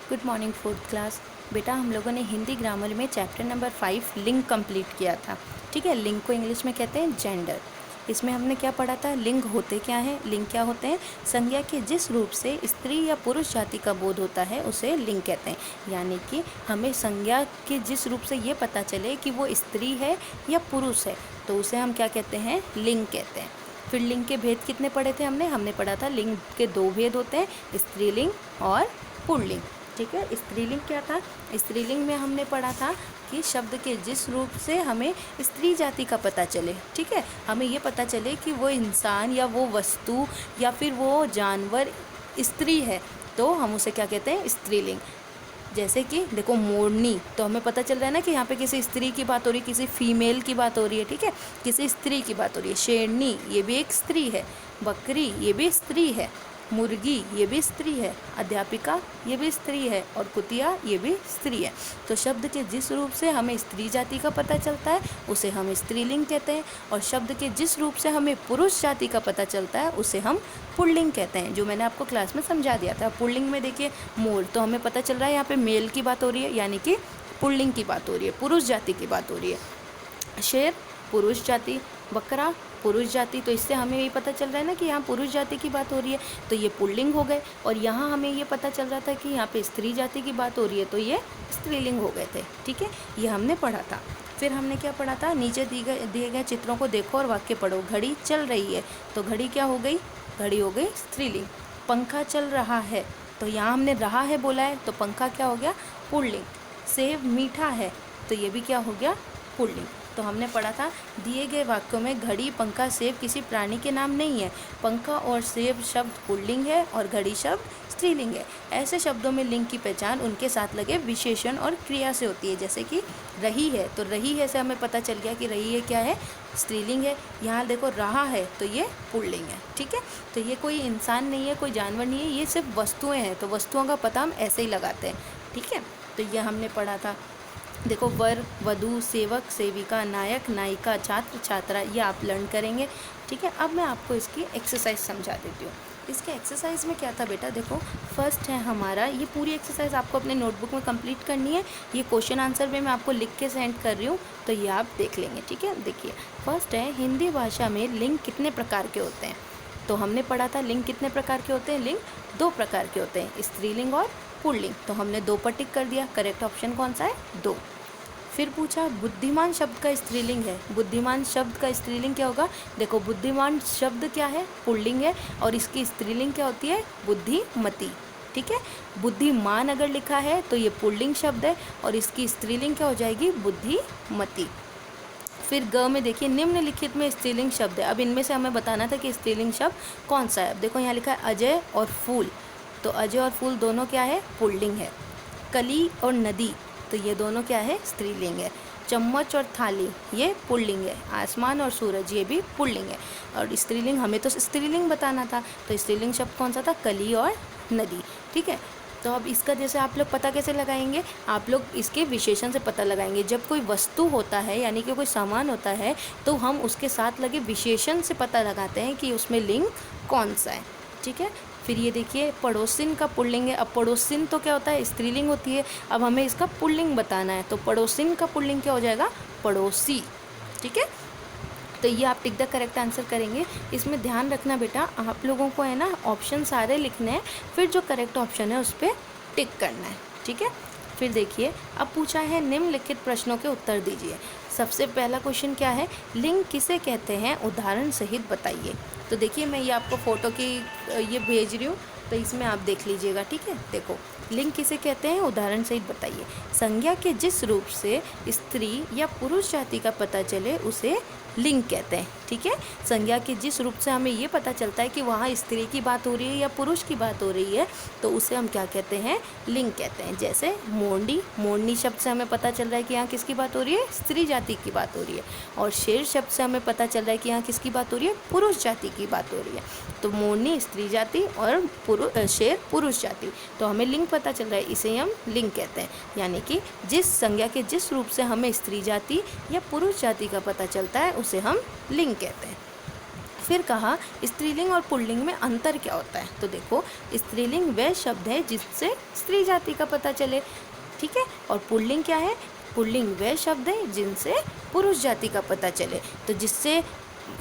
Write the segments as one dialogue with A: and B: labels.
A: Good morning fourth class. बेटा हम लोगों ने हिंदी ग्रामर में चैप्टर नंबर 5 लिंग कंप्लीट किया था। ठीक है, लिंग को इंग्लिश में कहते हैं जेंडर। इसमें हमने क्या पढ़ा था, लिंग होते क्या हैं। लिंग क्या होते हैं, संज्ञा के जिस रूप से स्त्री या पुरुष जाति का बोध होता है उसे लिंग कहते हैं। यानी कि हमें संज्ञा के जिस रूप से ये पता चले कि वो स्त्री है या पुरुष है तो उसे हम क्या कहते हैं, लिंग कहते हैं। फिर लिंग के भेद कितने पढ़े थे हमने पढ़ा था लिंग के 2 भेद होते हैं, स्त्रीलिंग और पुल्लिंग। ठीक है, स्त्रीलिंग क्या था, स्त्रीलिंग में हमने पढ़ा था कि शब्द के जिस रूप से हमें स्त्री जाति का पता चले। ठीक है, हमें ये पता चले कि वो इंसान या वो वस्तु या फिर वो जानवर स्त्री है तो हम उसे क्या कहते हैं, स्त्रीलिंग। जैसे कि देखो मोरनी, तो हमें पता चल रहा है ना कि यहाँ पे किसी स्त्री की बात हो रही है, किसी फीमेल की बात हो रही है। ठीक है, किसी स्त्री की बात हो रही है। शेरनी ये भी एक स्त्री है, बकरी ये भी स्त्री है, मुर्गी ये भी स्त्री है, अध्यापिका ये भी स्त्री है और कुतिया ये भी स्त्री है। तो शब्द के जिस रूप से हमें स्त्री जाति का पता चलता है उसे हम स्त्रीलिंग कहते हैं, और शब्द के जिस रूप से हमें पुरुष जाति का पता चलता है उसे हम पुल्लिंग कहते हैं, जो मैंने आपको क्लास में समझा दिया था। पुल्लिंग में देखिए मोर, तो हमें पता चल रहा है यहाँ पे मेल की बात हो रही है, यानी कि पुल्लिंग की बात हो रही है, पुरुष जाति की बात हो रही है। शेर पुरुष जाति, बकरा पुरुष जाति, तो इससे हमें ये पता चल रहा है ना कि यहाँ पुरुष जाति की बात हो रही है तो ये पुल्लिंग हो गए। और यहाँ हमें ये पता चल रहा था कि यहाँ पे स्त्री जाति की बात हो रही है तो ये स्त्रीलिंग हो गए थे। ठीक है, ये हमने पढ़ा था। फिर हमने क्या पढ़ा था, नीचे दिए गए चित्रों को देखो और वाक्य पढ़ो। घड़ी चल रही है तो घड़ी क्या हो गई, घड़ी हो गई स्त्रीलिंग। पंखा चल रहा है तो यहाँ हमने रहा है बोला है तो पंखा क्या हो गया, पुल्लिंग। सेब मीठा है तो ये भी क्या हो गया, पुल्लिंग। तो हमने पढ़ा था दिए गए वाक्यों में घड़ी, पंखा, सेब किसी प्राणी के नाम नहीं है। पंखा और सेब शब्द पुल्लिंग है और घड़ी शब्द स्त्रीलिंग है। ऐसे शब्दों में लिंग की पहचान उनके साथ लगे विशेषण और क्रिया से होती है। जैसे कि रही है तो रही है से हमें पता चल गया कि रही है क्या है, स्त्रीलिंग है। यहाँ देखो रहा है तो ये पुल्लिंग है। ठीक है, तो ये कोई इंसान नहीं है, कोई जानवर नहीं है, ये सिर्फ वस्तुएँ हैं, तो वस्तुओं का पता हम ऐसे ही लगाते हैं। ठीक है, तो ये हमने पढ़ा था। देखो वर, वधू, सेवक, सेविका, नायक, नायिका, छात्र, छात्रा, ये आप लर्न करेंगे। ठीक है, अब मैं आपको इसकी एक्सरसाइज समझा देती हूँ। इसके एक्सरसाइज में क्या था बेटा, देखो फर्स्ट है हमारा, ये पूरी एक्सरसाइज आपको अपने नोटबुक में कंप्लीट करनी है। ये क्वेश्चन आंसर में मैं आपको लिख के सेंड कर रही हूँ तो ये आप देख लेंगे। ठीक है, देखिए फर्स्ट है हिंदी भाषा में लिंग कितने प्रकार के होते हैं। तो हमने पढ़ा था लिंग कितने प्रकार के होते हैं, लिंग 2 प्रकार के होते हैं, स्त्रीलिंग और पुल्लिंग। तो हमने 2 पर टिक कर दिया, करेक्ट ऑप्शन कौन सा है, 2। फिर पूछा बुद्धिमान शब्द का स्त्रीलिंग है। बुद्धिमान शब्द का स्त्रीलिंग क्या होगा, देखो बुद्धिमान शब्द क्या है, पुल्लिंग है और इसकी स्त्रीलिंग क्या होती है, बुद्धिमती। ठीक है, बुद्धिमान अगर लिखा है तो ये पुल्लिंग शब्द है और इसकी स्त्रीलिंग क्या हो जाएगी, बुद्धिमती। फिर ग में देखिए निम्नलिखित में स्त्रीलिंग शब्द है। अब इनमें से हमें बताना था कि स्त्रीलिंग शब्द कौन सा है। अब देखो यहाँ लिखा है अजय और फूल, तो अजय और फूल दोनों क्या है, पुल्लिंग है। कली और नदी, तो ये दोनों क्या है, स्त्रीलिंग है। चम्मच और थाली ये पुल्लिंग है। आसमान और सूरज ये भी पुल्लिंग है। और स्त्रीलिंग, हमें तो स्त्रीलिंग बताना था तो स्त्रीलिंग शब्द कौन सा था, कली और नदी। ठीक है, तो अब इसका जैसे आप लोग पता कैसे लगाएंगे, आप लोग इसके विशेषण से पता लगाएंगे। जब कोई वस्तु होता है यानी कि कोई सामान होता है तो हम उसके साथ लगे विशेषण से पता लगाते हैं कि उसमें लिंग कौन सा है। ठीक है, फिर ये देखिए पड़ोसिन का पुल्लिंग है। अब पड़ोसिन तो क्या होता है, स्त्रीलिंग होती है। अब हमें इसका पुल्लिंग बताना है तो पड़ोसिन का पुल्लिंग क्या हो जाएगा, पड़ोसी। ठीक है, तो ये आप टिक द करेक्ट आंसर करेंगे। इसमें ध्यान रखना बेटा, आप लोगों को है ना ऑप्शन सारे लिखने हैं, फिर जो करेक्ट ऑप्शन है उस पर टिक करना है। ठीक है, फिर देखिए अब पूछा है निम्नलिखित प्रश्नों के उत्तर दीजिए। सबसे पहला क्वेश्चन क्या है, लिंग किसे कहते हैं, उदाहरण सहित बताइए। तो देखिए मैं ये आपको फ़ोटो की ये भेज रही हूँ तो इसमें आप देख लीजिएगा। ठीक है, देखो लिंग किसे कहते हैं, उदाहरण सहित बताइए। संज्ञा के जिस रूप से स्त्री या पुरुष जाति का पता चले उसे लिंग कहते हैं। ठीक है, संज्ञा के जिस रूप से हमें ये पता चलता है कि वहाँ स्त्री की बात हो रही है या पुरुष की बात हो रही है तो उसे हम क्या कहते हैं, लिंग कहते हैं। जैसे मोरनी, मोरनी शब्द से हमें पता चल रहा है कि यहाँ किसकी बात हो रही है, स्त्री जाति की बात हो रही है। और शेर शब्द से हमें पता चल रहा है कि यहाँ किसकी बात हो रही है, पुरुष जाति की बात हो रही है। तो मोरनी स्त्री जाति और शेर पुरुष जाति, तो हमें लिंग पता चल रहा है, इसे हम लिंग कहते हैं। यानी कि जिस संज्ञा के जिस रूप से हमें स्त्री जाति या पुरुष जाति का पता चलता है उसे हम लिंग कहते हैं। फिर कहा स्त्रीलिंग और पुल्लिंग में अंतर क्या होता है। तो देखो, स्त्रीलिंग वह शब्द है जिससे स्त्री जाति का पता चले, ठीक है, और पुल्लिंग क्या है, पुल्लिंग वह शब्द है जिनसे पुरुष जाति का पता चले। तो जिससे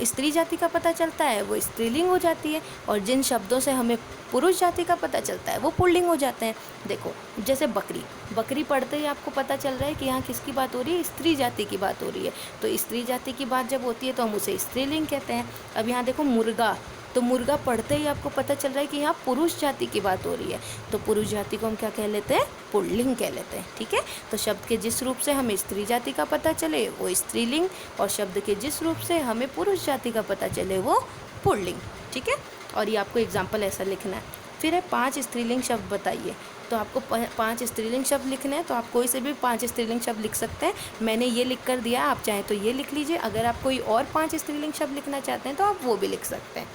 A: स्त्री जाति का पता चलता है वो स्त्रीलिंग हो जाती है, और जिन शब्दों से हमें पुरुष जाति का पता चलता है वो पुल्लिंग हो जाते हैं। देखो, जैसे बकरी, बकरी पढ़ते ही आपको पता चल रहा है कि यहाँ किसकी बात हो रही है, स्त्री जाति की बात हो रही है। तो स्त्री जाति की बात जब होती है तो हम उसे स्त्रीलिंग कहते हैं। अब यहाँ देखो मुर्गा, तो मुर्गा पढ़ते ही आपको पता चल रहा है कि यहाँ पुरुष जाति की बात हो रही है, तो पुरुष जाति को हम क्या कह लेते हैं, पुल्लिंग कह लेते हैं, ठीक है। तो शब्द के जिस रूप से हमें स्त्री जाति का पता चले वो स्त्रीलिंग, और शब्द के जिस रूप से हमें पुरुष जाति का पता चले वो पुल्लिंग, ठीक है। और ये आपको एग्जाम्पल ऐसा लिखना है। फिर है 5 स्त्रीलिंग शब्द बताइए। तो आपको 5 स्त्रीलिंग शब्द लिखने हैं, तो आप कोई से भी 5 स्त्रीलिंग शब्द लिख सकते हैं। मैंने ये लिख कर दिया, आप चाहें तो ये लिख लीजिए। अगर आप कोई और 5 स्त्रीलिंग शब्द लिखना चाहते हैं तो आप वो भी लिख सकते हैं।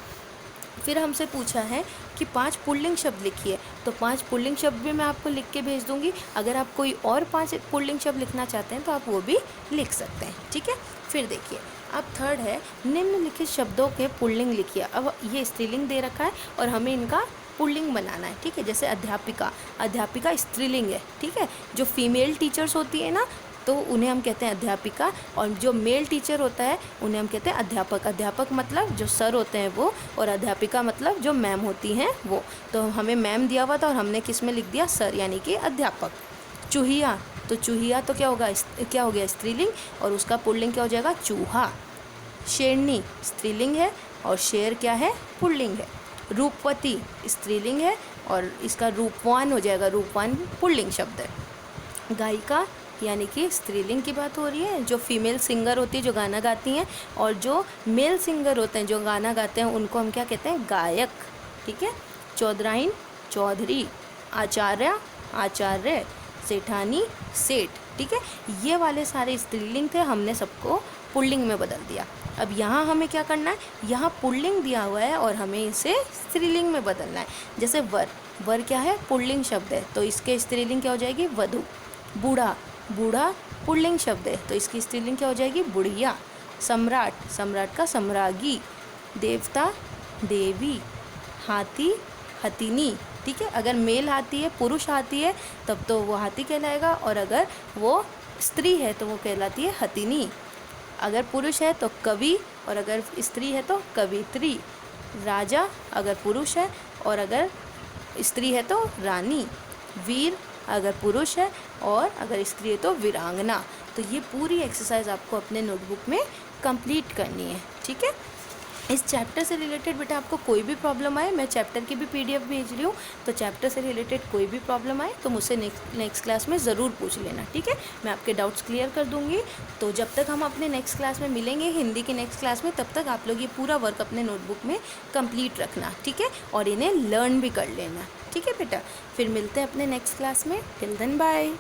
A: फिर हमसे पूछा है कि 5 पुल्लिंग शब्द लिखिए, तो 5 पुल्लिंग शब्द भी मैं आपको लिख के भेज दूंगी। अगर आप कोई और 5 पुल्लिंग शब्द लिखना चाहते हैं तो आप वो भी लिख सकते हैं, ठीक है। फिर देखिए, अब थर्ड है निम्नलिखित शब्दों के पुल्लिंग लिखिए। अब ये स्त्रीलिंग दे रखा है और हमें इनका पुल्लिंग बनाना है, ठीक है। जैसे अध्यापिका, अध्यापिका स्त्रीलिंग है, ठीक है। जो फीमेल टीचर्स होती है ना, तो उन्हें हम कहते हैं अध्यापिका, और जो मेल टीचर होता है उन्हें हम कहते हैं अध्यापक। अध्यापक मतलब जो सर होते हैं वो, और अध्यापिका मतलब जो मैम होती हैं वो। तो हमें मैम दिया हुआ था और हमने किस में लिख दिया, सर, यानी कि अध्यापक। चूहिया, तो चूहिया तो क्या होगा, क्या हो गया, स्त्रीलिंग, और उसका पुल्लिंग क्या हो जाएगा, चूहा। शेरनी स्त्रीलिंग है और शेर क्या है, पुल्लिंग है। रूपवती स्त्रीलिंग है और इसका रूपवान हो जाएगा, रूपवान पुल्लिंग शब्द है। गायिका यानी कि स्त्रीलिंग की बात हो रही है। जो फीमेल सिंगर होती है जो गाना गाती हैं, और जो मेल सिंगर होते हैं जो गाना गाते हैं उनको हम क्या कहते हैं, गायक, ठीक है। चौधराइन चौधरी, आचार्य आचार्य, सेठानी सेठ, ठीक है। ये वाले सारे स्त्रीलिंग थे, हमने सबको पुल्लिंग में बदल दिया। अब यहाँ हमें क्या करना है, यहाँ पुल्लिंग दिया हुआ है और हमें इसे स्त्रीलिंग में बदलना है। जैसे वर, वर क्या है, पुल्लिंग शब्द है, तो इसके स्त्रीलिंग क्या हो जाएगी, वधू। बूढ़ा, बूढ़ा पुल्लिंग शब्द है, तो इसकी स्त्रीलिंग क्या हो जाएगी, बुढ़िया। सम्राट, सम्राट का सम्राज्ञी। देवता देवी। हाथी हथिनी, ठीक है। अगर मेल हाथी है, पुरुष हाथी है, तब तो वो हाथी कहलाएगा, और अगर वो स्त्री है तो वो कहलाती है हथिनी। अगर पुरुष है तो कवि, और अगर स्त्री है तो कवित्री। राजा अगर पुरुष है और अगर स्त्री है तो रानी। वीर अगर पुरुष है और अगर स्त्री है तो वीरांगना। तो ये पूरी एक्सरसाइज आपको अपने नोटबुक में कंप्लीट करनी है, ठीक है। इस चैप्टर से रिलेटेड बेटा आपको कोई भी प्रॉब्लम आए, मैं चैप्टर की भी PDF भेज रही हूँ, तो चैप्टर से रिलेटेड कोई भी प्रॉब्लम आए तो मुझसे नेक्स्ट क्लास में ज़रूर पूछ लेना, ठीक है। मैं आपके डाउट्स क्लियर कर दूँगी। तो जब तक हम अपने नेक्स्ट क्लास में मिलेंगे, हिंदी की नेक्स्ट क्लास में, तब तक आप लोग ये पूरा वर्क अपने नोटबुक में कंप्लीट रखना, ठीक है, और इन्हें लर्न भी कर लेना, ठीक है बेटा। फिर मिलते हैं अपने नेक्स्ट क्लास में। Till then bye.